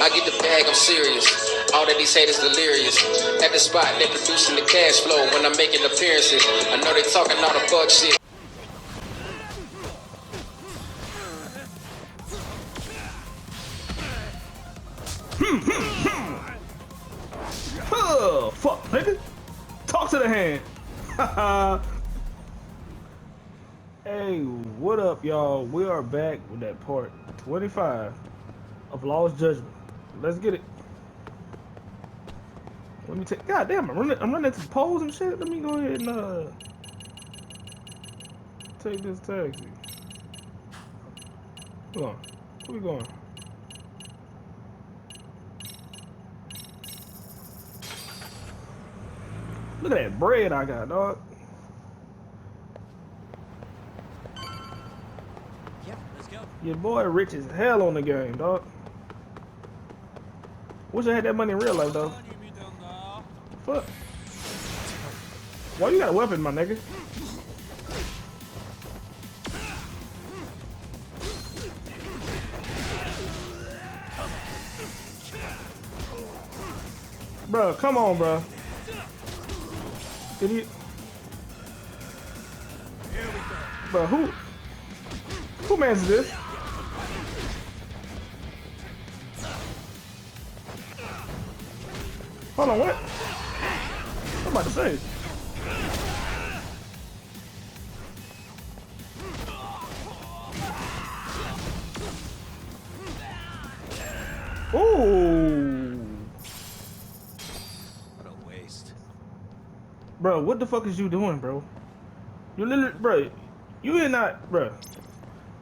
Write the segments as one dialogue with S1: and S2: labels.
S1: I get the bag, I'm serious. All that these haters delirious. At the spot, they producing the cash flow when I'm making appearances. I know they talking all the fuck shit.
S2: Oh, fuck, nigga. Talk to the hand. Hey, what up, y'all? We are back with that part 25 of Law's Judgment. Let's get it. Let me take. God damn, I'm running into poles and shit. Let me go ahead and take this taxi. Come on, where we going? Look at that bread I got, dog.
S3: Yep, let's go.
S2: Your boy rich as hell on the game, dog. Wish I had that money in real life, though. Fuck. Why you got a weapon, my nigga? Bro, come on, bro. Did he? Bro, who mans this? Hold on, what? I'm about to say. Ooh.
S3: What a waste.
S2: Bro, what the fuck is you doing, bro? You literally, bro, you ain't not, bro.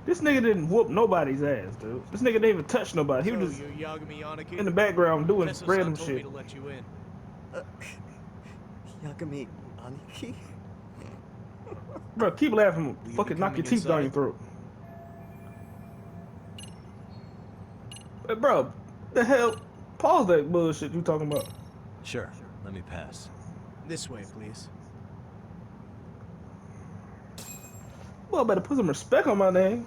S2: This nigga didn't whoop nobody's ass, dude. This nigga didn't even touch nobody. He was just in the background doing random shit.
S3: To let you in.
S4: Yagami Aniki?
S2: Bro, keep laughing. Fucking knock your teeth down your throat. Hey, bro, the hell? Pause that bullshit you talking about.
S3: Sure, let me pass. This way, please.
S2: Well, I better put some respect on my name.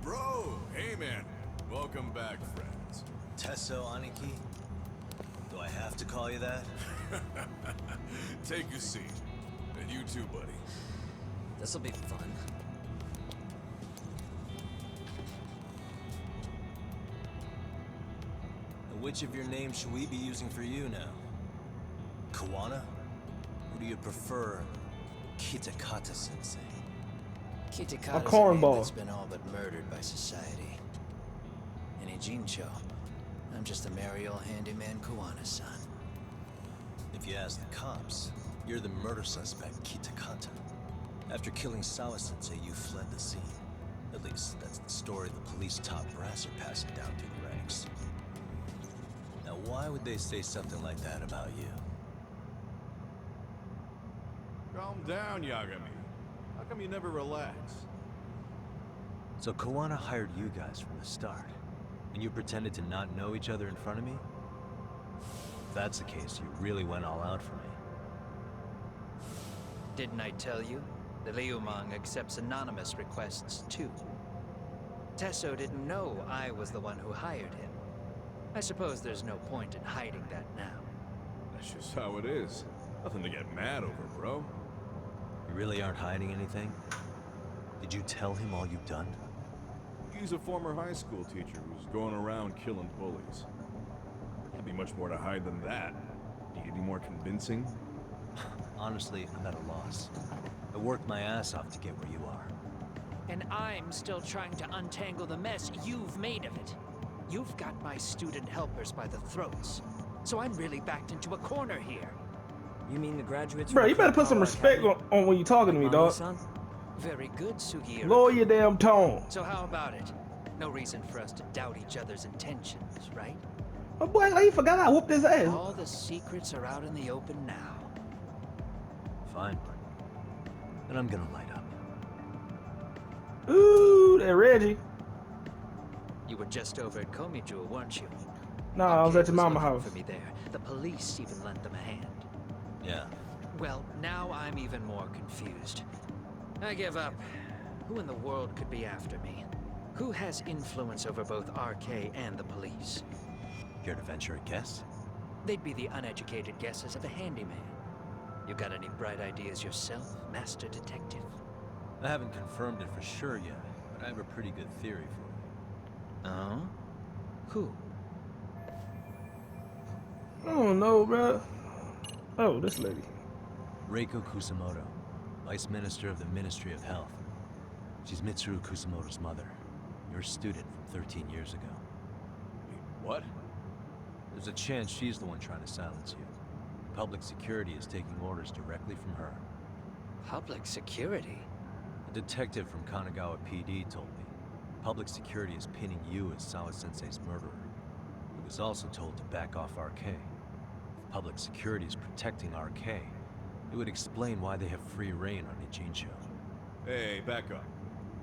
S5: Bro, hey man. Welcome back, friends.
S3: Tesso Aniki? Do I have to call you that?
S5: Take a seat. And you too, buddy.
S3: This'll be fun. Which of your names should we be using for you now? Kuwana? Or do you prefer Kitakata-sensei?
S2: A cornball.
S6: That's been all but murdered by society. And in Jincho, I'm just a merry old handyman Kuwana-san.
S3: If you ask the cops, you're the murder suspect, Kitakata. After killing Sawa-sensei, you fled the scene. At least, that's the story the police top brass are passing down through the ranks. Now, why would they say something like that about you?
S5: Calm down, Yagami. How come you never relax?
S3: So Kuwana hired you guys from the start, and you pretended to not know each other in front of me? If that's the case, you really went all out for me.
S6: Didn't I tell you? The Liumang accepts anonymous requests too. Tesso didn't know I was the one who hired him. I suppose there's no point in hiding that now.
S5: That's just how it is. Nothing to get mad over, bro.
S3: You really aren't hiding anything? Did you tell him all you've done?
S5: He's a former high school teacher who's going around killing bullies. Can't be much more to hide than that. Need to be more convincing?
S3: Honestly, I'm at a loss. I worked my ass off to get where you are.
S7: And I'm still trying to untangle the mess you've made of it. You've got my student helpers by the throats. So I'm really backed into a corner here.
S4: You mean the graduates?
S2: Bro, you better put some respect on when you talking to me, dog.
S7: Very good, Sugihara.
S2: Lower your damn tone.
S7: So how about it? No reason for us to doubt each other's intentions, right?
S2: Oh boy, like you forgot I whooped his ass.
S7: All the secrets are out in the open now.
S3: Fine. Then I'm gonna light up.
S2: Ooh, that Reggie.
S6: You were just over at Komijul, weren't you?
S2: No, I was at your
S6: was
S2: mama
S6: looking
S2: house.
S6: for me there. The police even lent them a hand.
S3: Yeah.
S6: Well, now I'm even more confused. I give up. Who in the world could be after me? Who has influence over both RK and the police?
S3: Care to venture a guess?
S6: They'd be the uneducated guesses of a handyman. You got any bright ideas yourself, Master Detective?
S3: I haven't confirmed it for sure yet, but I have a pretty good theory for it.
S6: Oh? Who?
S2: I don't know, bro. Oh, this lady.
S3: Reiko Kusumoto, Vice Minister of the Ministry of Health. She's Mitsuru Kusumoto's mother, your student from 13 years ago.
S5: Wait, what?
S3: There's a chance she's the one trying to silence you. Public security is taking orders directly from her.
S6: Public security?
S3: A detective from Kanagawa PD told me. Public security is pinning you as Sawa-sensei's murderer. He was also told to back off RK. If public security is protecting RK, it would explain why they have free reign on Ijincho.
S5: Hey, back up.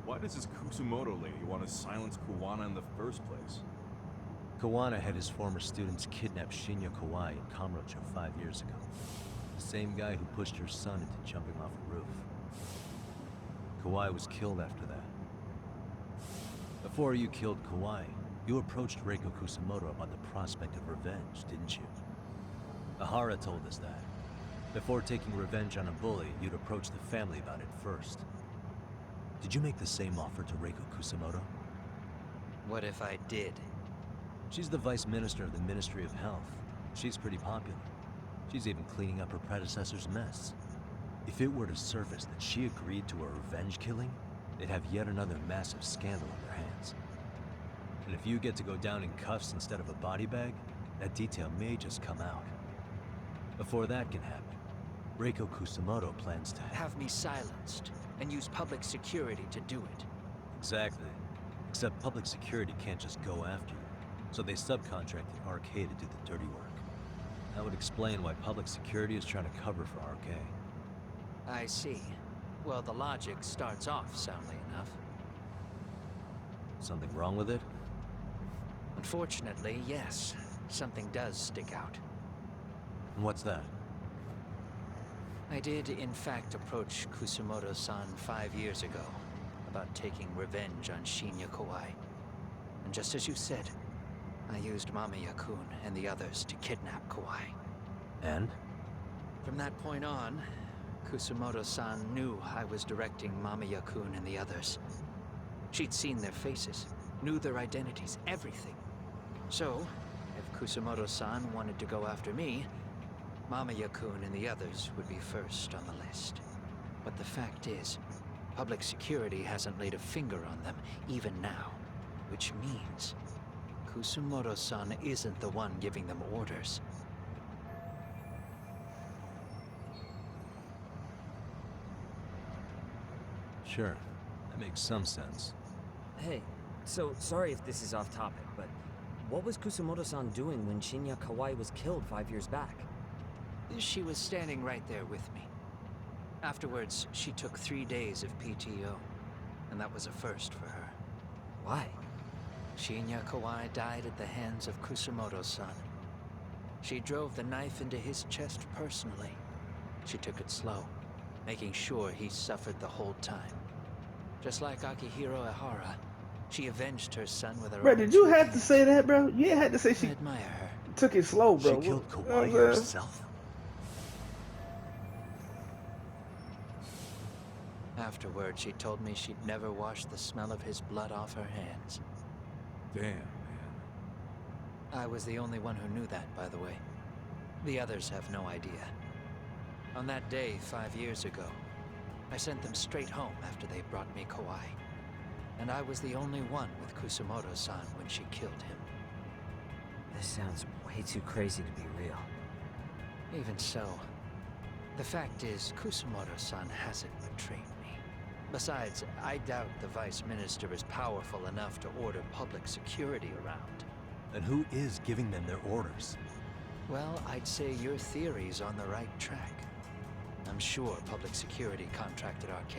S5: Why does this Kusumoto lady want to silence Kuwana in the first place?
S3: Kuwana had his former students kidnap Shinya Kawai in Kamurocho 5 years ago. The same guy who pushed her son into jumping off a roof. Kawai was killed after that. Before you killed Kawai, you approached Reiko Kusumoto about the prospect of revenge, didn't you? Ahara told us that. Before taking revenge on a bully, you'd approach the family about it first. Did you make the same offer to Reiko Kusumoto?
S6: What if I did?
S3: She's the Vice Minister of the Ministry of Health. She's pretty popular. She's even cleaning up her predecessor's mess. If it were to surface that she agreed to a revenge killing, they'd have yet another massive scandal on their hands. And if you get to go down in cuffs instead of a body bag, that detail may just come out. Before that can happen, Reiko Kusumoto plans to
S6: Have me silenced and use public security to do it.
S3: Exactly. Except public security can't just go after you, so they subcontracted RK to do the dirty work. That would explain why public security is trying to cover for RK.
S6: I see. Well, the logic starts off soundly enough.
S3: Something wrong with it?
S6: Unfortunately, yes. Something does stick out.
S3: And what's that?
S6: I did, in fact, approach Kusumoto-san 5 years ago about taking revenge on Shinya Kawai. And just as you said, I used Mamiya-kun and the others to kidnap Kawai.
S3: And?
S6: From that point on, Kusumoto-san knew I was directing Mamiya-kun and the others. She'd seen their faces, knew their identities, everything. So, if Kusumoto-san wanted to go after me, Mamiya-kun and the others would be first on the list. But the fact is, public security hasn't laid a finger on them, even now. Which means, Kusumoto-san isn't the one giving them orders.
S3: Sure. That makes some sense.
S4: Hey, so sorry if this is off topic, but what was Kusumoto-san doing when Shinya Kawai was killed 5 years back?
S6: She was standing right there with me. Afterwards, she took 3 days of PTO, and that was a first for her.
S4: Why?
S6: Shinya Kawai died at the hands of Kusumoto-san. She drove the knife into his chest personally. She took it slow, making sure he suffered the whole time. Just like Akihiro Ehara, she avenged her son with her
S2: Bro,
S6: own
S2: did you
S6: two
S2: have to
S6: hands.
S2: say that, bro? You ain't had to say
S6: I
S2: she
S6: admire her.
S2: took it slow, bro.
S3: She killed
S2: You know what
S3: Kawhi
S2: I'm saying?
S3: herself?
S6: Afterward, she told me she'd never wash the smell of his blood off her hands.
S5: Damn, man.
S6: I was the only one who knew that, by the way. The others have no idea. On that day, 5 years ago, I sent them straight home after they brought me Kawai. And I was the only one with Kusumoto-san when she killed him.
S4: This sounds way too crazy to be real.
S6: Even so, the fact is, Kusumoto-san hasn't betrayed me. Besides, I doubt the Vice Minister is powerful enough to order public security around.
S3: And who is giving them their orders?
S6: Well, I'd say your theory's on the right track. I'm sure public security contracted RK.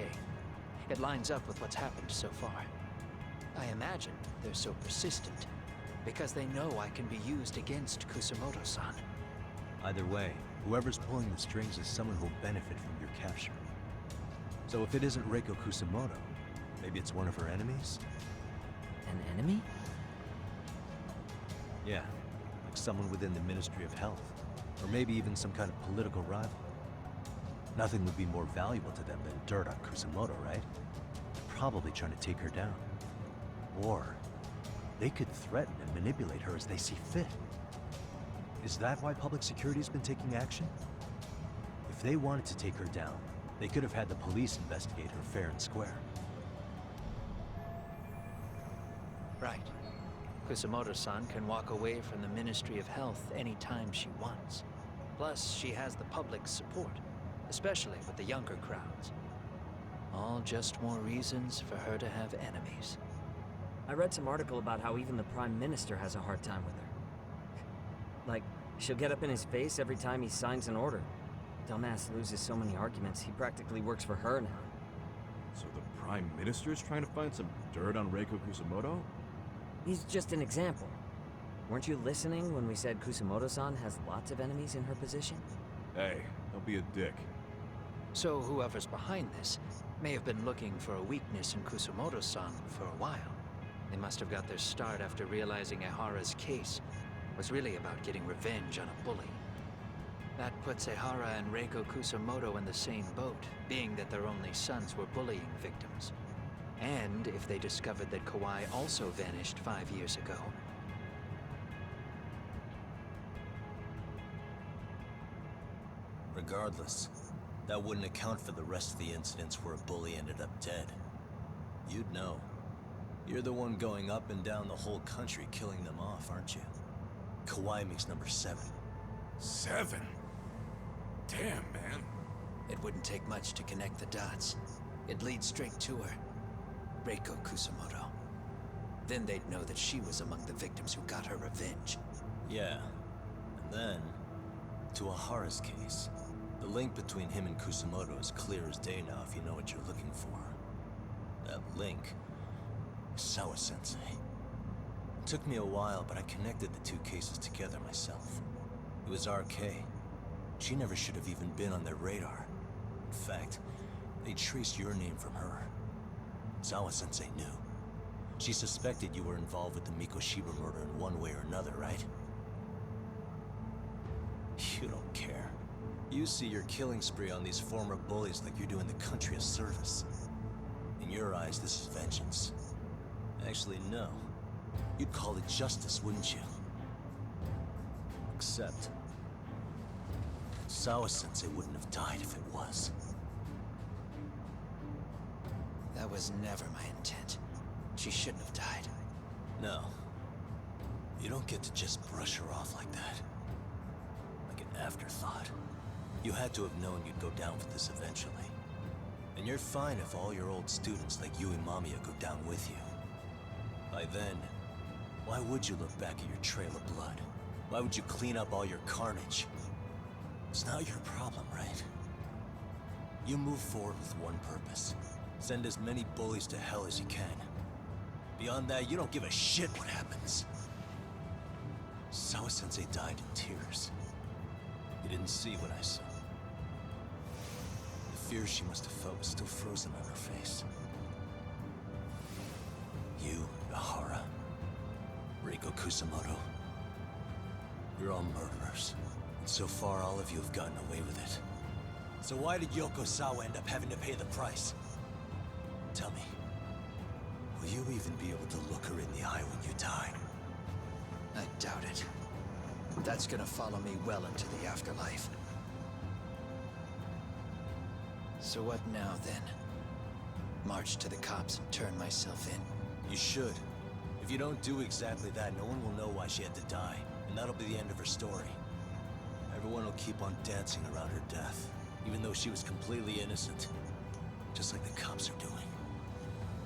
S6: It lines up with what's happened so far. I imagine they're so persistent because they know I can be used against Kusumoto-san.
S3: Either way, whoever's pulling the strings is someone who'll benefit from your capture. So if it isn't Reiko Kusumoto, maybe it's one of her enemies?
S4: An enemy?
S3: Yeah, like someone within the Ministry of Health. Or maybe even some kind of political rival. Nothing would be more valuable to them than dirt on Kusumoto, right? They're probably trying to take her down. Or they could threaten and manipulate her as they see fit. Is that why public security's been taking action? If they wanted to take her down, they could have had the police investigate her fair and square.
S6: Right. Kusumoto-san can walk away from the Ministry of Health anytime she wants. Plus, she has the public's support, especially with the younger crowds. All just more reasons for her to have enemies.
S4: I read some article about how even the Prime Minister has a hard time with her. Like, she'll get up in his face every time he signs an order. Dumbass loses so many arguments, he practically works for her now.
S5: So the Prime Minister's trying to find some dirt on Reiko Kusumoto?
S4: He's just an example. Weren't you listening when we said Kusumoto-san has lots of enemies in her position?
S5: Hey, don't be a dick.
S6: So whoever's behind this may have been looking for a weakness in Kusumoto-san for a while. They must have got their start after realizing Ehara's case was really about getting revenge on a bully. That puts Ehara and Reiko Kusumoto in the same boat, being that their only sons were bullying victims. And if they discovered that Kawai also vanished 5 years ago.
S3: Regardless, that wouldn't account for the rest of the incidents where a bully ended up dead. You'd know. You're the one going up and down the whole country killing them off, aren't you? Kawai makes number 7.
S5: 7? Damn, man.
S6: It wouldn't take much to connect the dots. It'd lead straight to her. Reiko Kusumoto. Then they'd know that she was among the victims who got her revenge.
S3: Yeah. And then, to Ahara's case, the link between him and Kusumoto is clear as day now if you know what you're looking for. That link is Sawa-sensei. It took me a while, but I connected the two cases together myself. It was RK. She never should have even been on their radar. In fact, they traced your name from her. Sawa-sensei knew. She suspected you were involved with the Mikoshiba murder in one way or another, right? You don't care. You see your killing spree on these former bullies like you're doing the country a service. In your eyes, this is vengeance. Actually, no. You'd call it justice, wouldn't you? Except, Sawa-sensei wouldn't have died if it was.
S6: That was never my intent. She shouldn't have died.
S3: No. You don't get to just brush her off like that. Like an afterthought. You had to have known you'd go down for this eventually. And you're fine if all your old students like you and Mamiya go down with you. By then, why would you look back at your trail of blood? Why would you clean up all your carnage? It's not your problem, right? You move forward with one purpose. Send as many bullies to hell as you can. Beyond that, you don't give a shit what happens. Sawa-sensei died in tears. You didn't see what I saw. The fear she must have felt was still frozen on her face. You, Ehara, Reiko Kusumoto, you're all murderers. And so far, all of you have gotten away with it. So why did Yoko Sawa end up having to pay the price? Tell me, will you even be able to look her in the eye when you die?
S6: I doubt it. That's gonna follow me well into the afterlife. So what now, then? March to the cops and turn myself in?
S3: You should. If you don't do exactly that, no one will know why she had to die, and that'll be the end of her story. Everyone will keep on dancing around her death, even though she was completely innocent. Just like the cops are doing.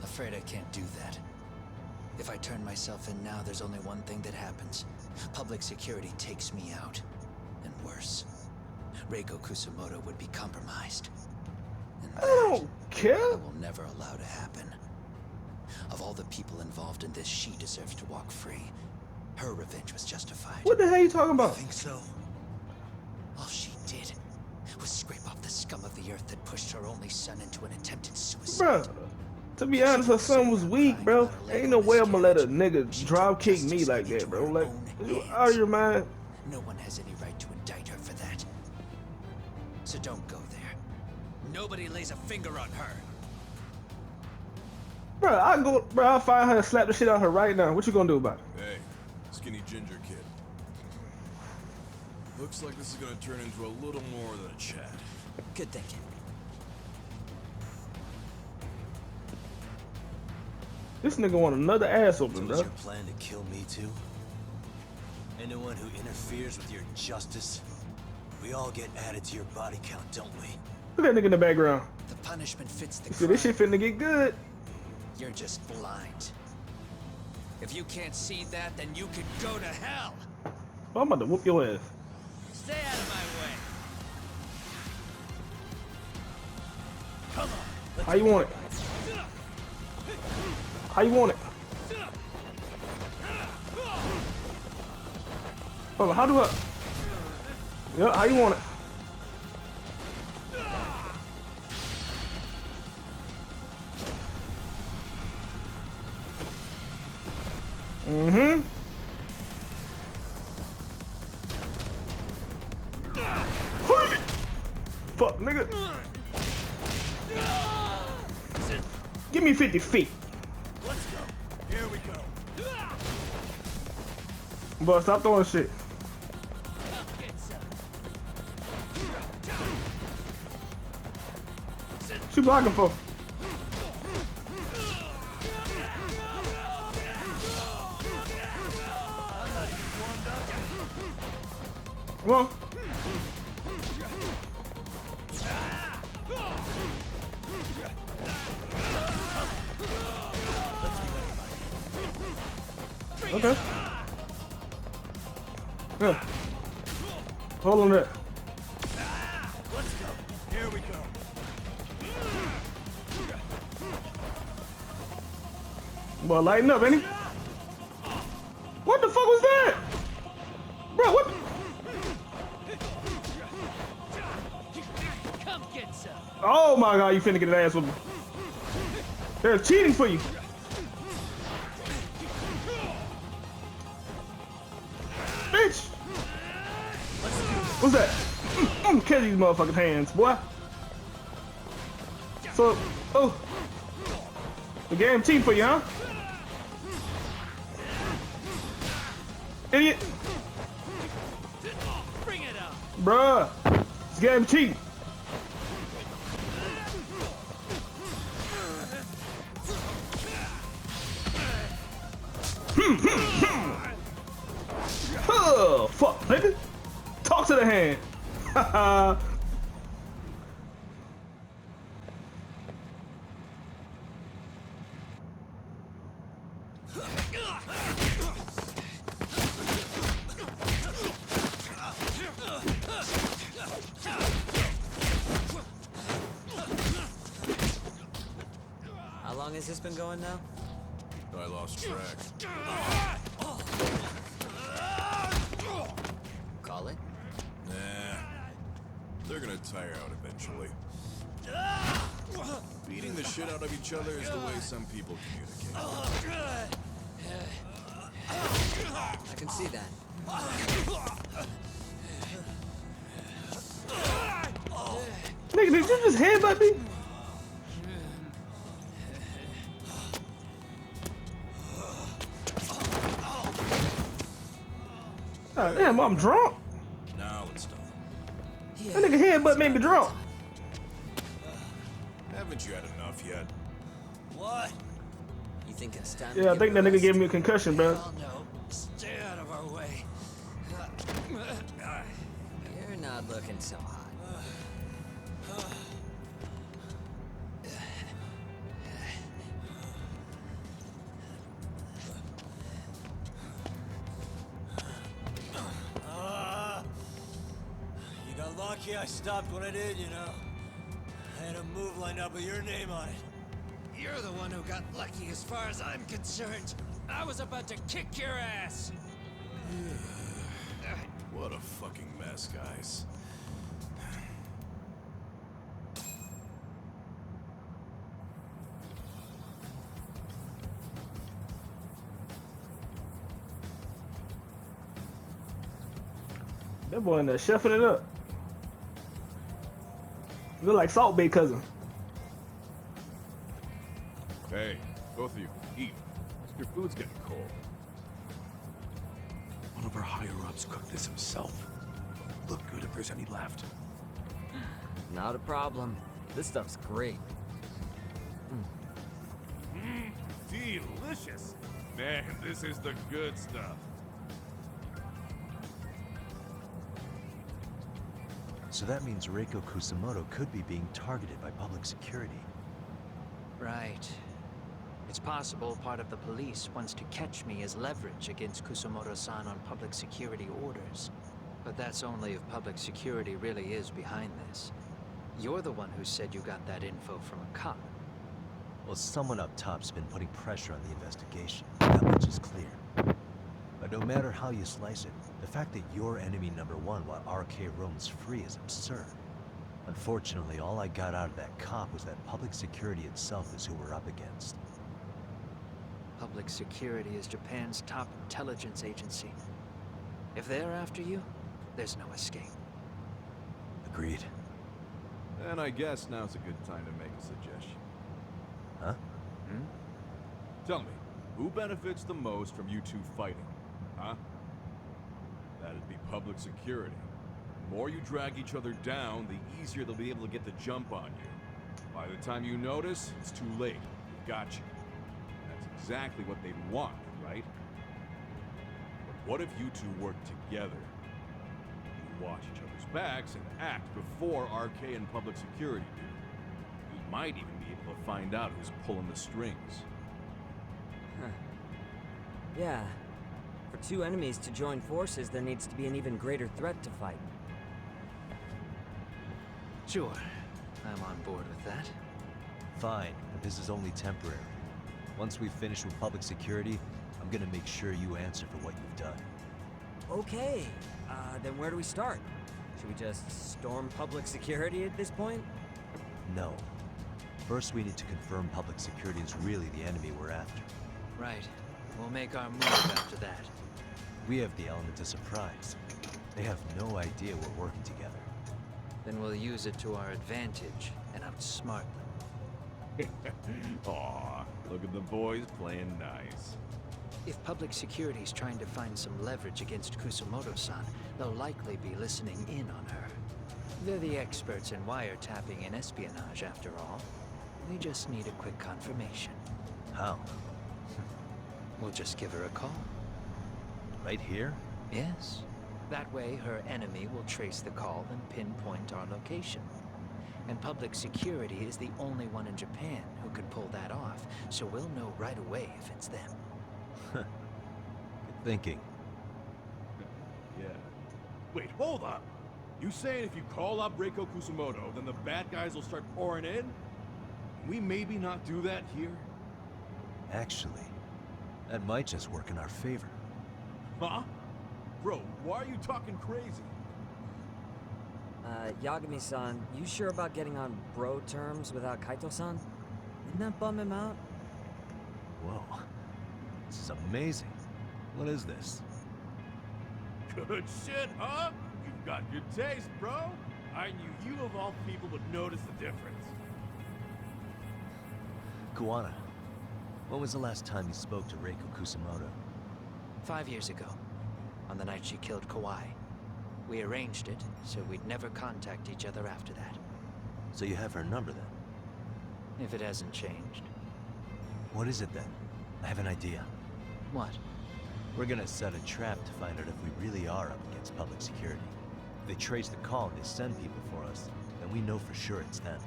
S6: Afraid I can't do that. If I turn myself in now, there's only one thing that happens. Public security takes me out. And worse, Reiko Kusumoto would be compromised. And that,
S2: I don't care.
S6: I will never allow to happen. Of all the people involved in this, she deserves to walk free. Her revenge was justified.
S2: What the hell are you talking
S3: I
S2: about?
S3: think so.
S6: All she did was scrape off the scum of the earth that pushed her only son into an attempted suicide.
S2: Bruh, to be honest, her son was weak, bro. Ain't no way I'm gonna let a nigga drop kick me like that, bro. Like, you out of your mind?
S6: No one has any right to indict her for that. So don't go there. Nobody lays a finger on her.
S2: Bro, I'll find her and slap the shit out of her right now. What you gonna do about it?
S5: Hey, skinny ginger kid. Looks like this is gonna turn into a little more than a chat.
S4: Good thinking.
S2: This nigga want another ass
S3: So
S2: open,
S3: is
S2: bro.
S3: your plan to kill me too? Anyone who interferes with your justice, we all get added to your body count, don't we?
S2: Look at that nigga in the background.
S6: The punishment fits the
S2: You see, this shit
S6: crime.
S2: finna get good.
S6: You're just blind. If you can't see that, then you can go to hell.
S2: Oh, I'm about to whoop your ass.
S7: Stay out of my way.
S2: How you want it? How you want it? Hold on, how do I? Yeah, how you want it? Mm-hmm. Fuck, nigga. Give me 50 feet.
S5: Let's go. Here we go.
S2: Bro, stop throwing shit. What you blocking for? Come on. Okay. Yeah. Hold on that.
S5: Let's go. Here we go.
S2: Boy, lighten up, ain't he? What the fuck was that? Bro, what?
S7: Come get some.
S2: Oh my god, you finna get an ass with me. They're cheating for you. Bitch! What's that? Catch these motherfucking hands, boy. So, oh. The game cheating for you, huh? Idiot.
S7: Bring it up.
S2: Bruh. This game cheating. Oh, fuck, nigga. Talk to the hand. Haha.
S4: How long has this been going now?
S5: I lost track.
S4: Call it?
S5: Nah. They're gonna tire out eventually. Beating the shit out of each other is the way some people communicate.
S4: I can see that.
S2: Nigga, did you just headbutt me? God damn, I'm drunk.
S5: Now it's done.
S2: That nigga headbutt made me drunk.
S5: Haven't you had enough yet?
S3: What?
S4: You think it's time?
S2: Yeah, I think that nigga gave me a concussion, bro.
S6: Oh no. Stay out of our way.
S4: You're not looking so hot.
S3: You got lucky I stopped when I did, you know. I had a move lined up with your name on it.
S6: You're the one who got lucky as far as I'm concerned.
S7: I was about to kick your ass.
S5: What a fucking mess, guys.
S2: That boy in there chefing it up. Look like Salt Bay cousin.
S5: Hey, both of you, eat. Your food's getting cold.
S8: One of our higher-ups cooked this himself. Look good if there's any left.
S4: Not a problem. This stuff's great.
S5: Delicious. Man, this is the good stuff.
S3: So that means Reiko Kusumoto could be being targeted by public security.
S6: Right. It's possible part of the police wants to catch me as leverage against Kusumoto-san on public security orders. But that's only if public security really is behind this. You're the one who said you got that info from a cop.
S3: Well, someone up top's been putting pressure on the investigation. That much is clear. But no matter how you slice it, the fact that you're enemy number one while RK roams free is absurd. Unfortunately, all I got out of that cop was that public security itself is who we're up against.
S6: Public security is Japan's top intelligence agency. If they're after you, there's no escape.
S3: Agreed.
S5: And I guess now's a good time to make a suggestion.
S3: Huh?
S5: Tell me, who benefits the most from you two fighting? Huh? That'd be public security. The more you drag each other down, the easier they'll be able to get the jump on you. By the time you notice, it's too late. We've got you. That's exactly what they'd want, right? But what if you two work together? You watch each other's backs and act before RK and public security do. You might even be able to find out who's pulling the strings.
S4: Huh. Yeah. For two enemies to join forces, there needs to be an even greater threat to fight.
S6: Sure, I'm on board with that.
S3: Fine, but this is only temporary. Once we finish with public security, I'm gonna make sure you answer for what you've done.
S4: Okay, then where do we start? Should we just storm public security at this point?
S3: No. First, we need to confirm public security is really the enemy we're after.
S6: Right. We'll make our move after that.
S3: We have the element of surprise. They have no idea we're working together.
S6: Then we'll use it to our advantage and outsmart them.
S5: Aw, look at the boys playing nice.
S6: If public security's trying to find some leverage against Kusumoto-san, they'll likely be listening in on her. They're the experts in wiretapping and espionage, after all. We just need a quick confirmation.
S3: How?
S6: We'll just give her a call.
S3: Right here?
S6: Yes. That way, her enemy will trace the call and pinpoint our location. And public security is the only one in Japan who can pull that off, so we'll know right away if it's them.
S3: Good thinking.
S5: Yeah. Wait, hold up! You saying if you call up Reiko Kusumoto, then the bad guys will start pouring in? Can we maybe not do that here?
S3: Actually, that might just work in our favor.
S5: Huh? Bro, why are you talking crazy?
S4: Yagami-san, you sure about getting on bro terms without Kaito-san? Didn't that bum him out?
S3: Whoa. This is amazing. What is this?
S5: Good shit, huh? You've got good taste, bro. I knew you of all people would notice the difference.
S3: Kuwana, when was the last time you spoke to Reiko Kusumoto?
S6: 5 years ago, on the night she killed Kawai. We arranged it, so we'd never contact each other after that.
S3: So you have her number then?
S6: If it hasn't changed.
S3: What is it then? I have an idea.
S6: What?
S3: We're gonna set a trap to find out if we really are up against public security. If they trace the call and they send people for us, then we know for sure it's them.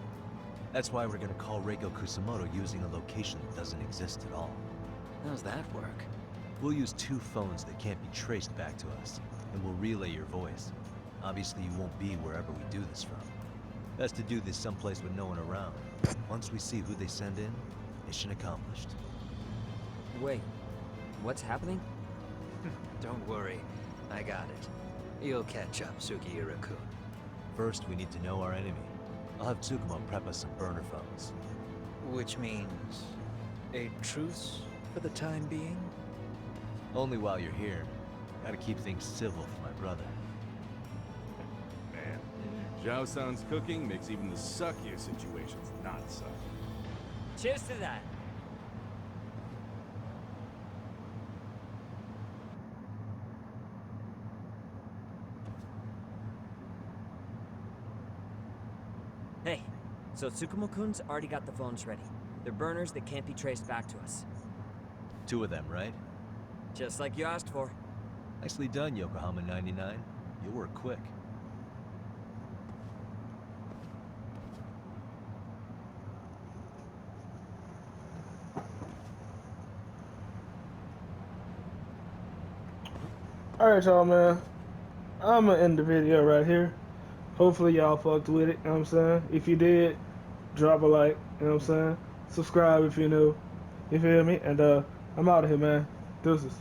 S3: That's why we're gonna call Reiko Kusumoto using a location that doesn't exist at all.
S6: How's that work?
S3: We'll use 2 phones that can't be traced back to us, and we'll relay your voice. Obviously, you won't be wherever we do this from. Best to do this someplace with no one around. Once we see who they send in, mission accomplished.
S4: Wait, what's happening?
S6: Don't worry, I got it. You'll catch up, Sugiura-kun.
S3: First, we need to know our enemy. I'll have Tsukumo prep us some burner phones.
S6: Which means a truce for the time being?
S3: Only while you're here. Gotta keep things civil for my brother.
S5: Man, Zhao San's cooking makes even the suckiest situations not suck.
S4: Cheers to that. Hey, so Tsukumo-kun's already got the phones ready. They're burners that can't be traced back to us.
S3: 2 of them, right?
S4: Just like you asked for.
S3: Nicely done, Yokohama 99. You work quick.
S2: Alright, y'all, man. I'm gonna end the video right here. Hopefully, y'all fucked with it. You know what I'm saying? If you did, drop a like. You know what I'm saying? Subscribe if you're new. You feel me? And I'm out of here, man. Deuces.